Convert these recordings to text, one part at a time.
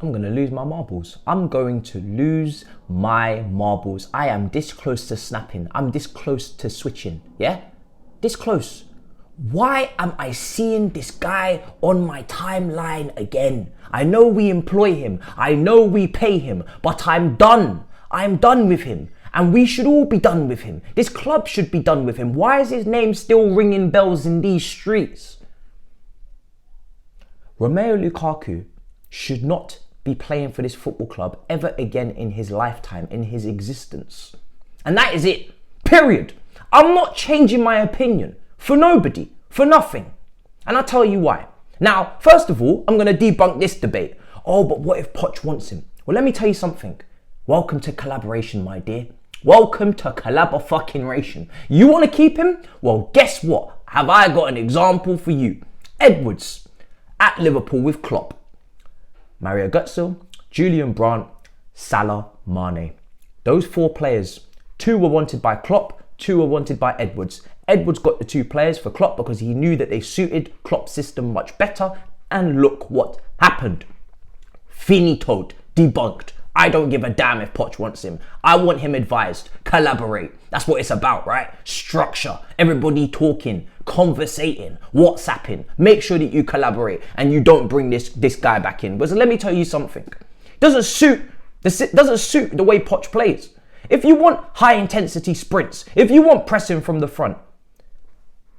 I'm going to lose my marbles. I'm going to lose my marbles. I am this close to snapping. I'm this close to switching. Yeah? This close. Why am I seeing this guy on my timeline again? I know we employ him. I know we pay him. But I'm done. I'm done with him. And we should all be done with him. This club should be done with him. Why is his name still ringing bells in these streets? Romelu Lukaku should not be playing for this football club ever again in his lifetime, in his existence. And that is it. Period. I'm not changing my opinion for nobody, for nothing. And I'll tell you why. Now, first of all, I'm going to debunk this debate. Oh, but what if Poch wants him? Well, let me tell you something. Welcome to collaboration, my dear. Welcome to collab-a-fucking-ration. You want to keep him? Well, guess what? Have I got an example for you? Edwards at Liverpool with Klopp. Mario Götze, Julian Brandt, Salah, Mane. Those 4 players, 2 were wanted by Klopp, 2 were wanted by Edwards. Edwards got the 2 players for Klopp because he knew that they suited Klopp's system much better. And look what happened. Finitoed, debunked. I don't give a damn if Poch wants him. I want him advised. Collaborate. That's what it's about, right? Structure. Everybody talking, conversating, WhatsApping. Make sure that you collaborate and you don't bring this guy back in. But let me tell you something. It doesn't suit the way Poch plays. If you want high intensity sprints, if you want pressing from the front,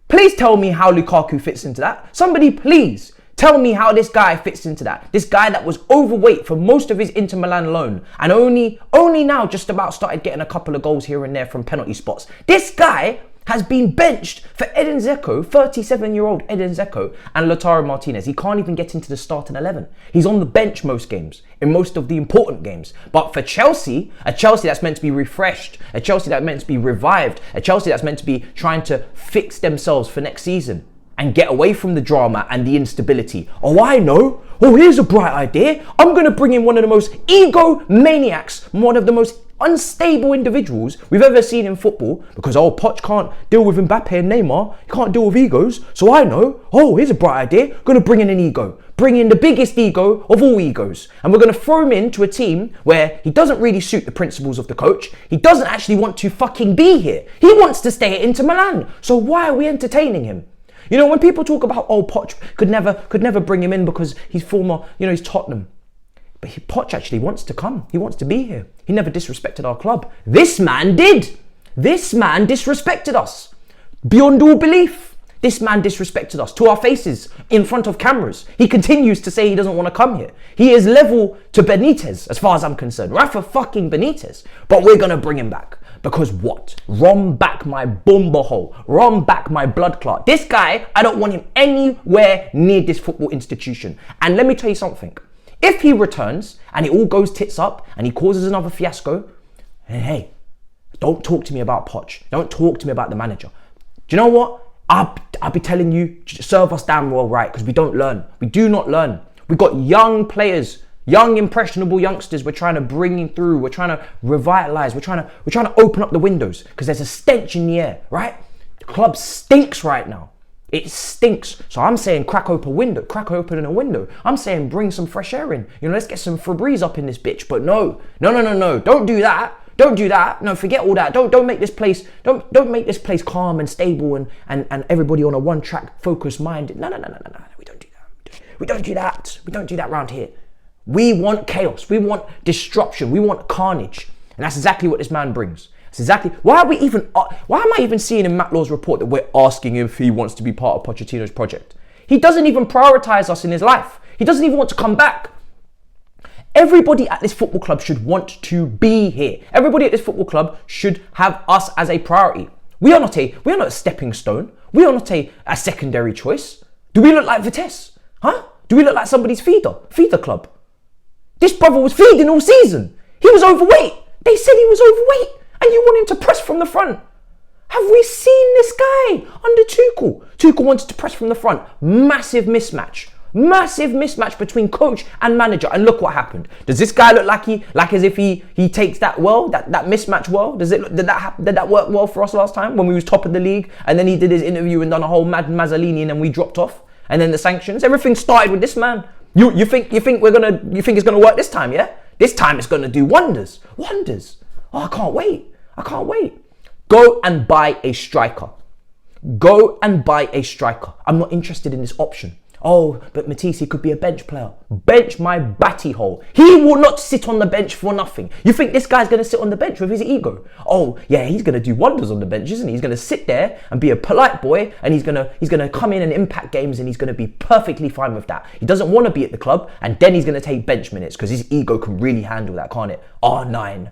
please tell me how Lukaku fits into that. Somebody please tell me how this guy fits into that. This guy that was overweight for most of his Inter Milan loan and only now just about started getting a couple of goals here and there from penalty spots. This guy has been benched for Edin Dzeko, 37-year-old Edin Dzeko, and Lautaro Martinez. He can't even get into the starting 11. He's on the bench most games, in most of the important games. But for Chelsea, a Chelsea that's meant to be refreshed, a Chelsea that's meant to be revived, a Chelsea that's meant to be trying to fix themselves for next season and get away from the drama and the instability. Oh, I know. Oh, here's a bright idea. I'm going to bring in one of the most egomaniacs, one of the most unstable individuals we've ever seen in football, because Poch can't deal with Mbappe and Neymar. He can't deal with egos. So I know. Oh, here's a bright idea. Going to bring in an ego. Bring in the biggest ego of all egos. And we're going to throw him into a team where he doesn't really suit the principles of the coach. He doesn't actually want to fucking be here. He wants to stay at Inter Milan. So why are we entertaining him? You know, when people talk about, Poch could never bring him in because he's former, he's Tottenham. But Poch actually wants to come. He wants to be here. He never disrespected our club. This man did. This man disrespected us. Beyond all belief. This man disrespected us to our faces in front of cameras. He continues to say he doesn't want to come here. He is level to Benitez as far as I'm concerned. Rafa fucking Benitez. But we're going to bring him back. Because what? Rom back my bomber hole. Rom back my blood clot. This guy, I don't want him anywhere near this football institution. And let me tell you something. If he returns and it all goes tits up and he causes another fiasco, hey, don't talk to me about Poch. Don't talk to me about the manager. Do you know what? I'll be telling you, serve us damn well right, because we don't learn. We do not learn. We've got young players, young impressionable youngsters we're trying to bring in through. We're trying to revitalize. We're trying to open up the windows because there's a stench in the air, right? The club stinks right now. It stinks. So I'm saying crack open a window. I'm saying bring some fresh air in. Let's get some Febreze up in this bitch. But no. Don't do that. Don't do that. No, forget all that. Don't make this place calm and stable and everybody on a one-track focused mind. No. We don't do that. We don't do that. We don't do that around here. We want chaos. We want disruption. We want carnage. And that's exactly what this man brings. That's exactly why am I even seeing in Matt Law's report that we're asking him if he wants to be part of Pochettino's project? He doesn't even prioritize us in his life. He doesn't even want to come back. Everybody at this football club should want to be here. Everybody at this football club should have us as a priority. We are not a stepping stone. We are not a secondary choice. Do we look like Matisse? Huh? Do we look like somebody's feeder club? This brother was feeding all season. He was overweight. They said he was overweight. And you want him to press from the front. Have we seen this guy under Tuchel? Tuchel wanted to press from the front. Massive mismatch. Massive mismatch between coach and manager. And look what happened. Does this guy look like as if he takes that well, that mismatch well? Did that work well for us last time when we was top of the league? And then he did his interview and done a whole mad Mazzolini and then we dropped off. And then the sanctions. Everything started with this man. You think it's gonna work this time, yeah? This time it's gonna do wonders. Wonders. Oh, I can't wait. Go and buy a striker. Go and buy a striker. I'm not interested in this option. Oh, but Matisse, he could be a bench player. Bench my batty hole. He will not sit on the bench for nothing. You think this guy's going to sit on the bench with his ego? Oh, yeah, he's going to do wonders on the bench, isn't he? He's going to sit there and be a polite boy, and he's going to come in and impact games, and he's going to be perfectly fine with that. He doesn't want to be at the club, and then he's going to take bench minutes because his ego can really handle that, can't it? R9.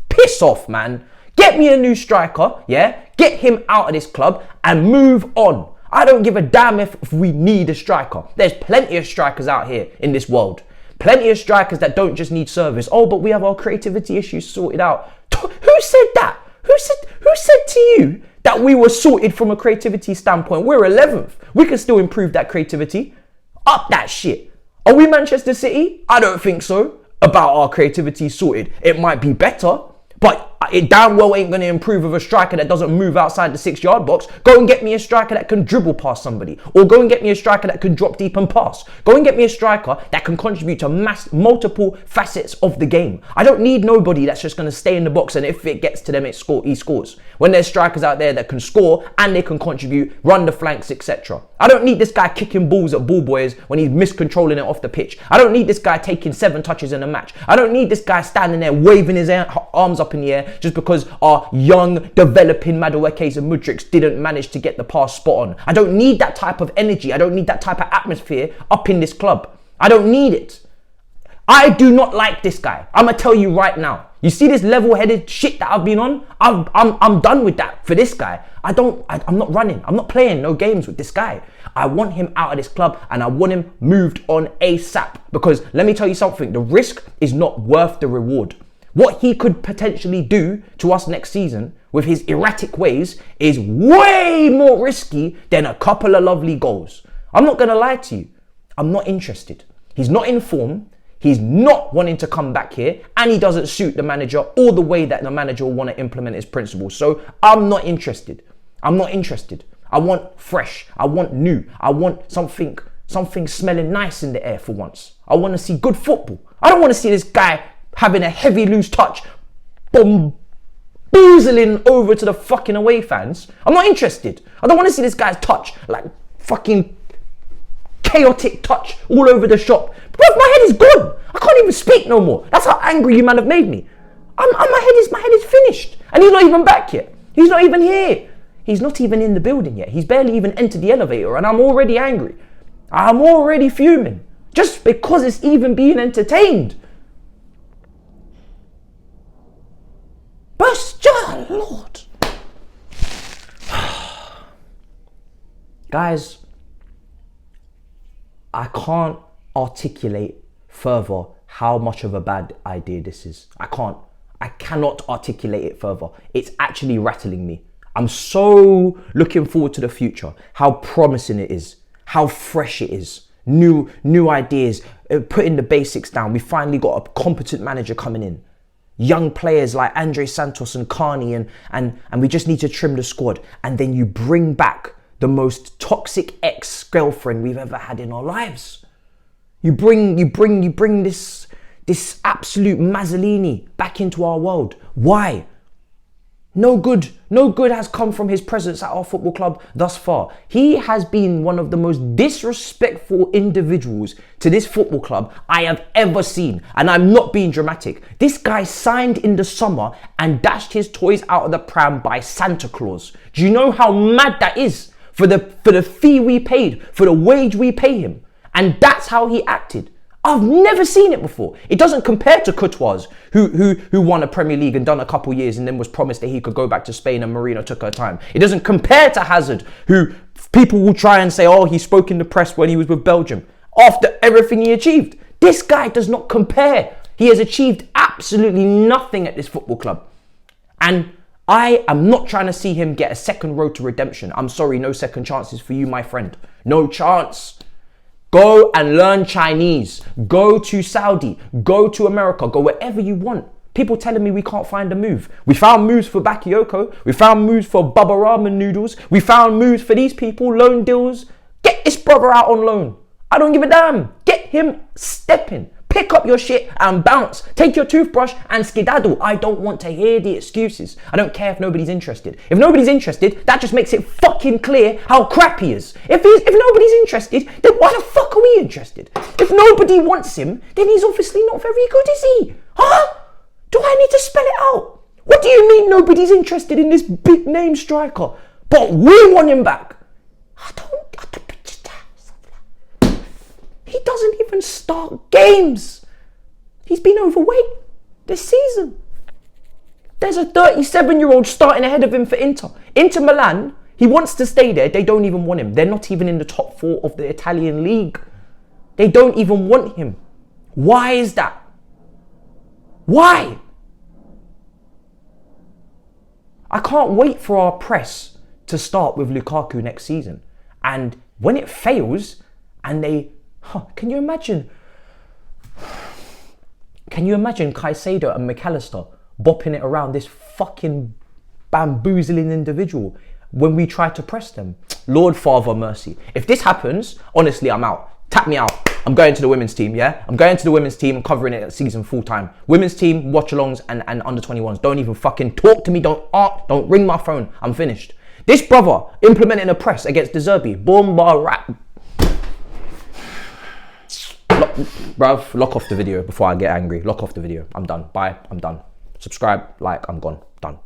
Piss off, man. Get me a new striker, yeah? Get him out of this club and move on. I don't give a damn if we need a striker. There's plenty of strikers out here in this world. Plenty of strikers that don't just need service. Oh, but we have our creativity issues sorted out. Who said that? Who said to you that we were sorted from a creativity standpoint? We're 11th. We can still improve that creativity. Up that shit. Are we Manchester City? I don't think so. About our creativity sorted. It might be better, but it damn well ain't going to improve with a striker that doesn't move outside the 6-yard box. Go and get me a striker that can dribble past somebody. Or go and get me a striker that can drop deep and pass. Go and get me a striker that can contribute to multiple facets of the game. I don't need nobody that's just going to stay in the box and if it gets to them, he scores. When there's strikers out there that can score and they can contribute, run the flanks, etc. I don't need this guy kicking balls at ball boys when he's miscontrolling it off the pitch. I don't need this guy taking 7 touches in a match. I don't need this guy standing there waving his arms up in the air just because our young, developing Maduekes and Mudriks didn't manage to get the pass spot on. I don't need that type of energy. I don't need that type of atmosphere up in this club. I don't need it. I do not like this guy. I'm going to tell you right now. You see this level-headed shit that I've been on? I'm done with that for this guy. I'm not running. I'm not playing no games with this guy. I want him out of this club and I want him moved on ASAP. Because let me tell you something. The risk is not worth the reward. What he could potentially do to us next season with his erratic ways is way more risky than a couple of lovely goals. I'm not going to lie to you. I'm not interested. He's not in form. He's not wanting to come back here, and he doesn't suit the manager or the way that the manager will want to implement his principles. So I'm not interested. I'm not interested. I want fresh. I want new. I want something smelling nice in the air for once. I want to see good football. I don't want to see this guy having a heavy loose touch, boozling over to the fucking away fans. I'm not interested. I don't want to see this guy's touch like fucking chaotic touch all over the shop. Bro, my head is gone. I can't even speak no more. That's how angry you man have made me. My head is finished. And he's not even back yet. He's not even here. He's not even in the building yet. He's barely even entered the elevator and I'm already angry. I'm already fuming. Just because it's even being entertained. But, Lord. Guys, I can't articulate further how much of a bad idea this is. I cannot articulate it further. It's actually rattling me. I'm so looking forward to the future. How promising it is. How fresh it is. New ideas. Putting the basics down. We finally got a competent manager coming in. Young players like Andre Santos and Carney and we just need to trim the squad. And then you bring back the most toxic ex-girlfriend we've ever had in our lives. You bring this absolute Mazzolini back into our world. Why? No good has come from his presence at our football club thus far. He has been one of the most disrespectful individuals to this football club I have ever seen. And I'm not being dramatic. This guy signed in the summer and dashed his toys out of the pram by Santa Claus. Do you know how mad that is? For the fee we paid, for the wage we pay him. And that's how he acted. I've never seen it before. It doesn't compare to Courtois, who won a Premier League and done a couple years and then was promised that he could go back to Spain and Marino took her time. It doesn't compare to Hazard, who people will try and say, oh, he spoke in the press when he was with Belgium after everything he achieved. This guy does not compare. He has achieved absolutely nothing at this football club. And I am not trying to see him get a second road to redemption. I'm sorry, no second chances for you, my friend. No chance. Go and learn Chinese. Go to Saudi. Go to America. Go wherever you want. People telling me we can't find a move. We found moves for Bakayoko. We found moves for Baba Ramen noodles. We found moves for these people, loan deals. Get this brother out on loan. I don't give a damn. him step in. Pick up your shit and bounce. Take your toothbrush and skedaddle. I don't want to hear the excuses. I don't care if nobody's interested. If nobody's interested, that just makes it fucking clear how crap he is. If nobody's interested, then why the fuck are we interested? If nobody wants him, then he's obviously not very good, is he? Huh? Do I need to spell it out? What do you mean nobody's interested in this big name striker? But we want him back. He doesn't even start games. He's been overweight this season. There's a 37-year-old starting ahead of him for Inter. Inter Milan, he wants to stay there. They don't even want him. They're not even in the top 4 of the Italian league. They don't even want him. Why is that? Why? I can't wait for our press to start with Lukaku next season. And when it fails and they... can you imagine? Can you imagine Caicedo and McAllister bopping it around this fucking bamboozling individual when we try to press them? Lord Father mercy. If this happens, honestly, I'm out. Tap me out. I'm going to the women's team, yeah? I'm going to the women's team and covering it at season full time. Women's team, watch-alongs and under 21s. Don't even fucking talk to me. Don't ring my phone. I'm finished. This brother implementing a press against De Zerbi. Bomba rap. Bruv, lock off the video before I get angry. Lock off the video. I'm done. Bye. I'm done. Subscribe, like, I'm gone. Done.